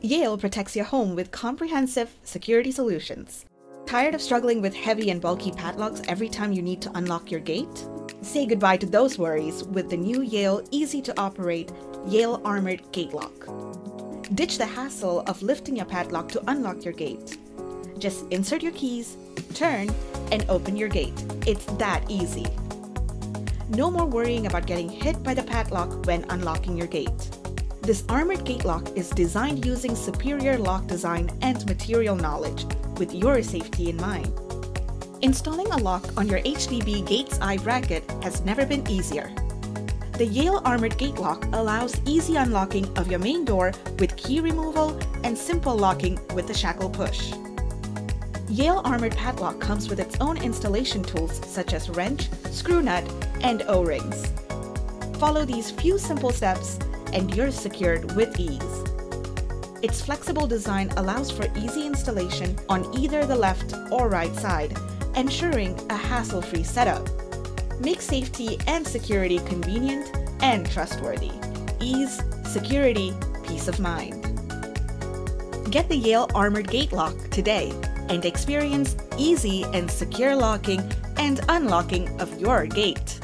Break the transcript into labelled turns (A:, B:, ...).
A: Yale protects your home with comprehensive security solutions. Tired of struggling with heavy and bulky padlocks every time you need to unlock your gate? Say goodbye to those worries with the new Yale easy-to-operate Yale Armored Gate Lock. Ditch the hassle of lifting your padlock to unlock your gate. Just insert your keys, turn, and open your gate. It's that easy. No more worrying about getting hit by the padlock when unlocking your gate. This armored gate lock is designed using superior lock design and material knowledge with your safety in mind. Installing a lock on your HDB gate's eye bracket has never been easier. The Yale Armored Gate Lock allows easy unlocking of your main door with key removal and simple locking with the shackle push. Yale Armored Padlock comes with its own installation tools such as wrench, screw nut, and O-rings. Follow these few simple steps and you're secured with ease. Its flexible design allows for easy installation on either the left or right side, ensuring a hassle-free setup. Make safety and security convenient and trustworthy. Ease, security, peace of mind. Get the Yale Armored Gate Lock today and experience easy and secure locking and unlocking of your gate.